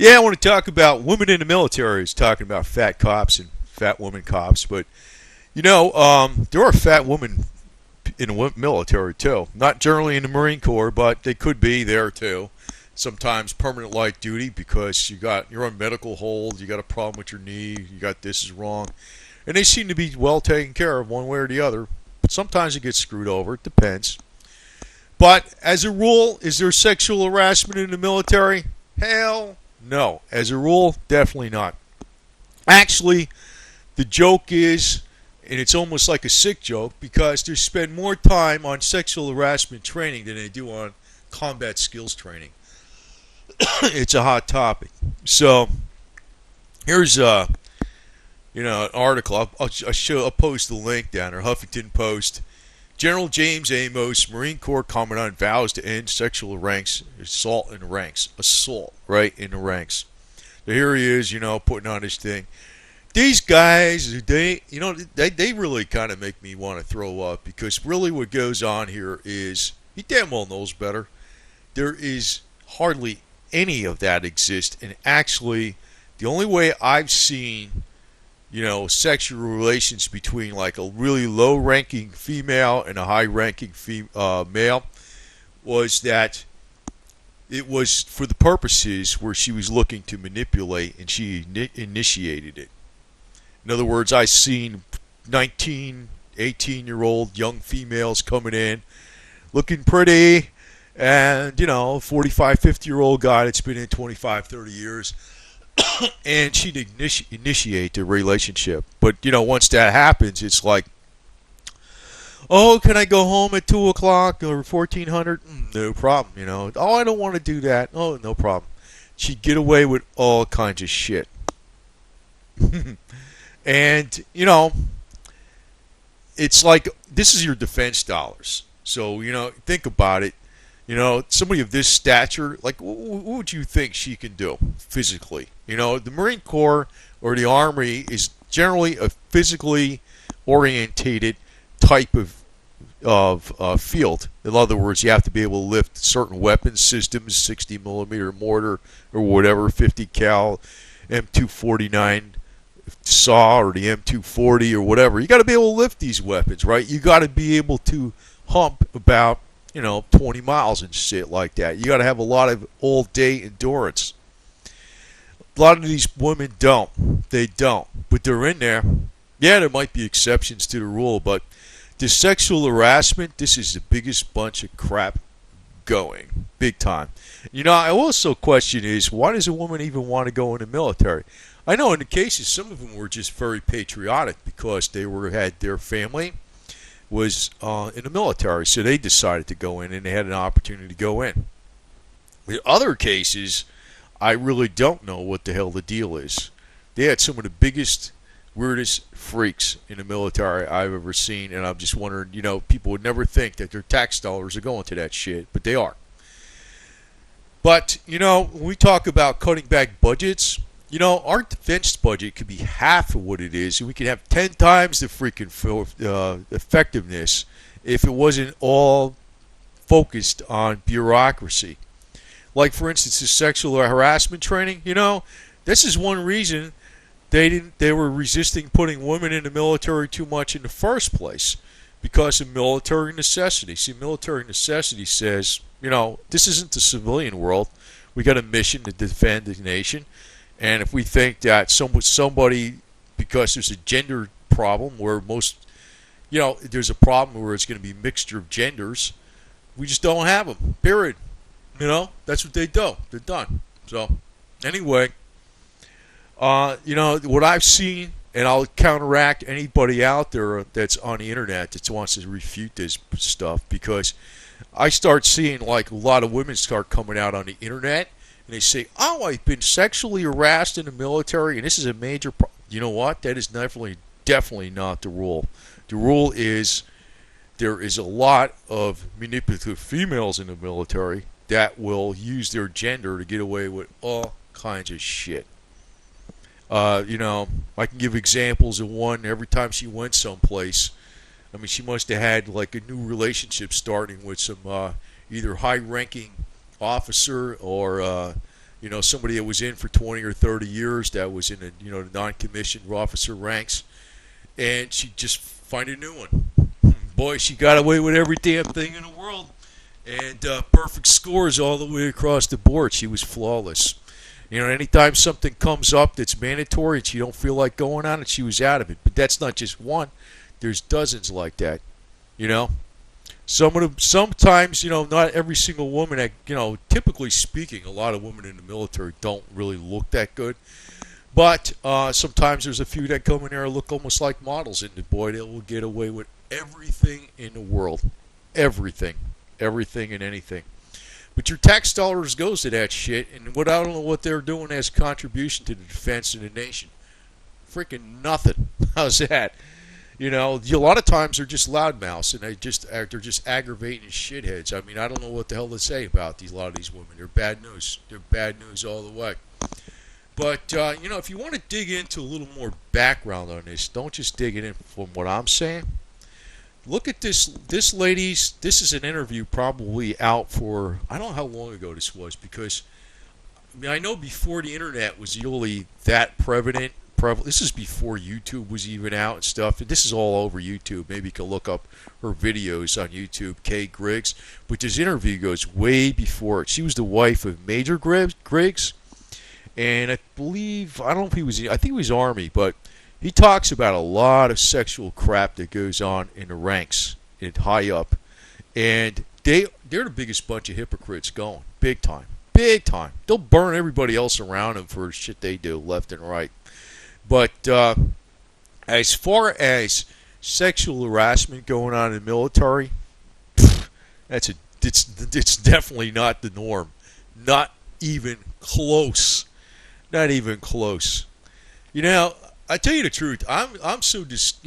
Yeah, I want to talk about women in the military. It's talking about fat cops and fat woman cops, but there are fat women in the military too. Not generally in the Marine Corps, but they could be there too. Sometimes permanent light duty because you're on medical hold, you got a problem with your knee, you got this is wrong, and they seem to be well taken care of one way or the other. But sometimes it gets screwed over. It depends. But as a rule, is there sexual harassment in the military? Hell no. As a rule, definitely not. Actually, the joke is, and it's almost like a sick joke, because they spend more time on sexual harassment training than they do on combat skills training. It's a hot topic. So here's an article. I'll post the link down there. Huffington Post. General James Amos, Marine Corps Commandant, vows to end sexual assault in the ranks. Assault, right, in the ranks. So here he is, putting on his thing. These guys, they really kind of make me want to throw up, because really what goes on here is, he damn well knows better. There is hardly any of that exists, and actually, the only way I've seen sexual relations between like a really low-ranking female and a high-ranking male was that it was for the purposes where she was looking to manipulate, and she initiated it. In other words, I've seen 19, 18-year-old young females coming in, looking pretty, and 45, 50-year-old guy that's been in 25, 30 years. And she'd initiate the relationship. But, once that happens, it's like, oh, can I go home at 2 o'clock or 1400? No problem, Oh, I don't want to do that. Oh, no problem. She'd get away with all kinds of shit. And, it's like, this is your defense dollars. So, think about it. Somebody of this stature, like, what would you think she can do physically? The Marine Corps or the Army is generally a physically orientated type of field. In other words, you have to be able to lift certain weapon systems, 60 millimeter mortar or whatever, 50 cal, M249 SAW or the M240 or whatever. You got to be able to lift these weapons, right? You got to be able to hump about 20 miles and shit like that. You got to have a lot of all-day endurance. A lot of these women don't. They don't. But they're in there. Yeah, there might be exceptions to the rule, but the sexual harassment, this is the biggest bunch of crap going. Big time. I also question is, why does a woman even want to go in the military? I know in the cases, some of them were just very patriotic because they had their family was in the military, so they decided to go in, and they had an opportunity to go in. In other cases, I really don't know what the hell the deal is. They had some of the biggest, weirdest freaks in the military I've ever seen, and I'm just wondering, people would never think that their tax dollars are going to that shit, but they are. But, when we talk about cutting back budgets, our defense budget could be half of what it is, and we could have 10 times the freaking effectiveness if it wasn't all focused on bureaucracy. Like, for instance, the sexual harassment training, this is one reason they were resisting putting women in the military too much in the first place, because of military necessity. See, military necessity says, this isn't the civilian world. We got a mission to defend the nation. And if we think that somebody, because there's a gender problem where there's a problem where it's going to be a mixture of genders, we just don't have them, period. That's what they do. They're done. So, anyway, what I've seen, and I'll counteract anybody out there that's on the internet that wants to refute this stuff, because I start seeing, like, a lot of women start coming out on the internet, and they say, oh, I've been sexually harassed in the military, and this is a major problem. You know what? That is definitely not the rule. The rule is there is a lot of manipulative females in the military that will use their gender to get away with all kinds of shit. I can give examples of one. Every time she went someplace, she must have had like a new relationship starting with some either high-ranking officer or somebody that was in for 20 or 30 years that was in the non-commissioned officer ranks, and she just find a new one. Boy, she got away with every damn thing in the world, and perfect scores all the way across the board. She was flawless. Anytime something comes up that's mandatory and she don't feel like going on it, she was out of it. But that's not just one. There's dozens like that. Sometimes, not every single woman that, typically speaking, a lot of women in the military don't really look that good. But sometimes there's a few that come in there and look almost like models, and boy, they will get away with everything in the world. Everything and anything. But your tax dollars goes to that shit, and I don't know what they're doing as contribution to the defense of the nation. Freaking nothing. How's that? A lot of times they're just loudmouths, and they're just aggravating shitheads. I mean, I don't know what the hell to say about a lot of these women. They're bad news. They're bad news all the way. But, if you want to dig into a little more background on this, don't just dig it in from what I'm saying. Look at this lady's, this is an interview probably out for, I don't know how long ago this was, because, I know before the internet was really that prevalent. This is before YouTube was even out and stuff, and this is all over YouTube. Maybe you can look up her videos on YouTube, Kay Griggs. But this interview goes way before it. She was the wife of Major Griggs, and I don't know if I think he was Army, but he talks about a lot of sexual crap that goes on in the ranks and high up, and they're the biggest bunch of hypocrites going, big time. They'll burn everybody else around them for shit they do left and right. But as far as sexual harassment going on in the military, it's definitely not the norm. Not even close. Not even close. I tell you the truth. I'm so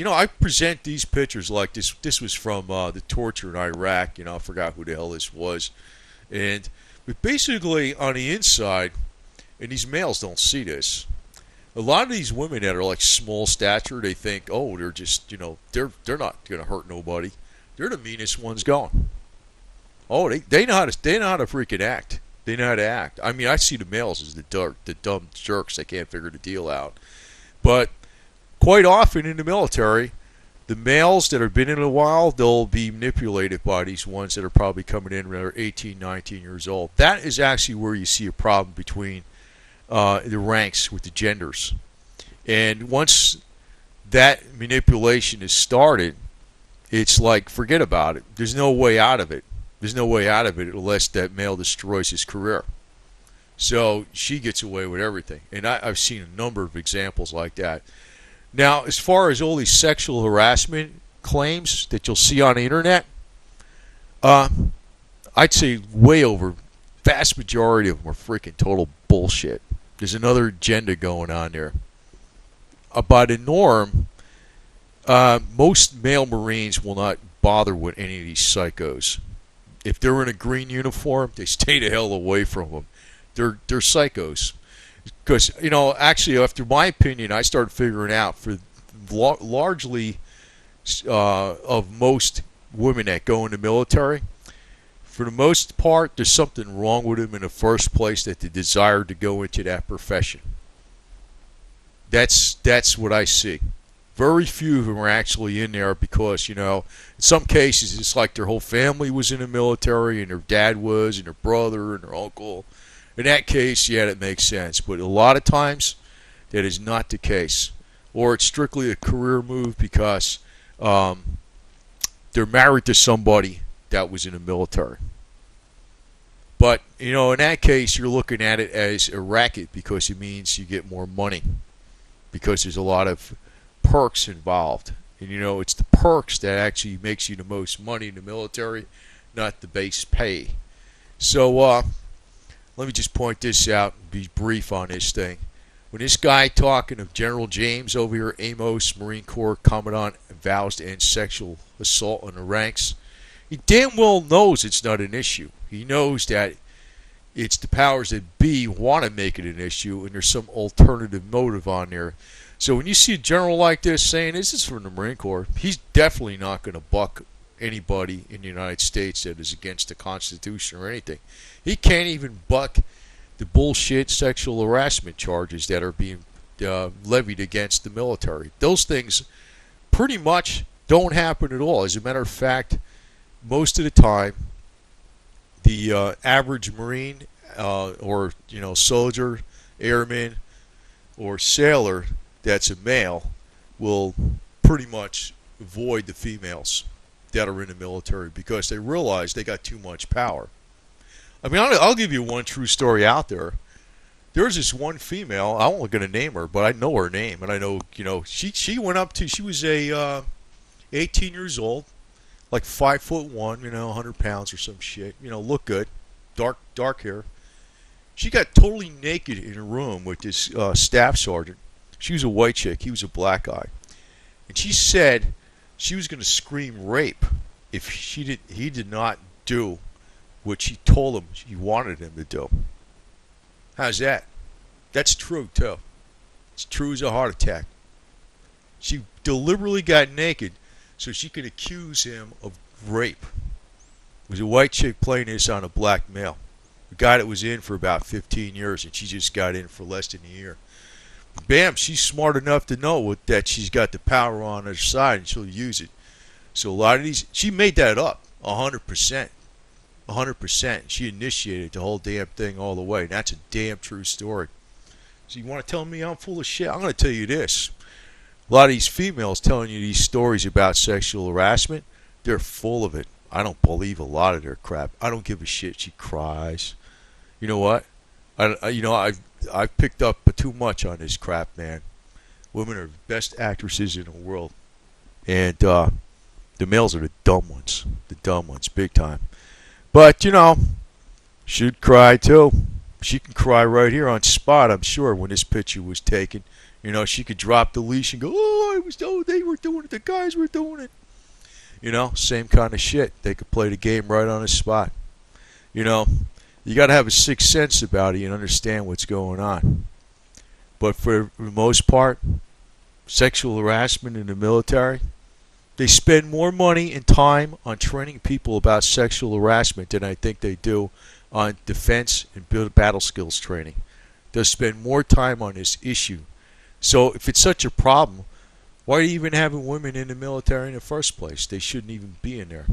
I present these pictures like this. This was from the torture in Iraq. I forgot who the hell this was, but basically on the inside, and these males don't see this. A lot of these women that are like small stature, they think, oh, they're just, they're not gonna hurt nobody. They're the meanest ones going. Oh, they know how to freaking act. They know how to act. I mean, I see the males as the dumb jerks that can't figure the deal out. But quite often in the military, the males that have been in a while, they'll be manipulated by these ones that are probably coming in when they're 18, 19 years old. That is actually where you see a problem between the ranks with the genders. And once that manipulation is started, it's like, forget about it. There's no way out of it. There's no way out of it unless that male destroys his career. So she gets away with everything. And I've seen a number of examples like that. Now, as far as all these sexual harassment claims that you'll see on the internet, I'd say vast majority of them are freaking total bullshit. There's another agenda going on there. By the norm, most male Marines will not bother with any of these psychos. If they're in a green uniform, they stay the hell away from them. They're psychos. Because, actually, after my opinion, I started figuring out for largely of most women that go in the military, for the most part, there's something wrong with them in the first place that they desire to go into that profession. That's what I see. Very few of them are actually in there because, in some cases, it's like their whole family was in the military and their dad was and their brother and their uncle. In that case, yeah, that makes sense. But a lot of times, that is not the case. Or it's strictly a career move because they're married to somebody that was in the military. But, in that case, you're looking at it as a racket because it means you get more money. Because there's a lot of perks involved. And, it's the perks that actually makes you the most money in the military, not the base pay. So, let me just point this out and be brief on this thing. When this guy talking of General James over here, Amos, Marine Corps Commandant, vows to end sexual assault in the ranks, he damn well knows it's not an issue. He knows that it's the powers that be want to make it an issue, and there's some alternative motive on there. So when you see a general like this saying this is from the Marine Corps, he's definitely not going to buck anybody in the United States that is against the Constitution or anything. He can't even buck the bullshit sexual harassment charges that are being levied against the military. Those things pretty much don't happen at all. As a matter of fact, most of the time, the average Marine or soldier, airman, or sailor that's a male will pretty much avoid the females that are in the military because they realize they got too much power. I mean, I'll give you one true story out there. There's this one female, I'm not going to name her, but I know her name, and I know, she went up to, she was a 18 years old, like 5'1", 100 pounds or some shit, looked good, dark hair. She got totally naked in a room with this staff sergeant. She was a white chick, he was a black guy. And she said she was going to scream rape if he did not do what she told him she wanted him to do. How's that? That's true, too. It's true as a heart attack. She deliberately got naked so she could accuse him of rape. It was a white chick playing this on a black male. A guy that was in for about 15 years, and she just got in for less than a year. Bam, she's smart enough to know that she's got the power on her side, and she'll use it. So a lot of these, she made that up, 100%. 100%. She initiated the whole damn thing all the way. And that's a damn true story. So you want to tell me I'm full of shit? I'm going to tell you this. A lot of these females telling you these stories about sexual harassment, they're full of it. I don't believe a lot of their crap. I don't give a shit. She cries. You know what? I've picked up too much on this crap, man. Women are the best actresses in the world. And the males are the dumb ones. The dumb ones, big time. But, she'd cry too. She can cry right here on spot, I'm sure, when this picture was taken. She could drop the leash and go, they were doing it, the guys were doing it. Same kind of shit. They could play the game right on the spot. You got to have a sixth sense about it and understand what's going on. But for the most part, sexual harassment in the military, they spend more money and time on training people about sexual harassment than I think they do on defense and battle skills training. They'll spend more time on this issue. So if it's such a problem, why are you even having women in the military in the first place? They shouldn't even be in there.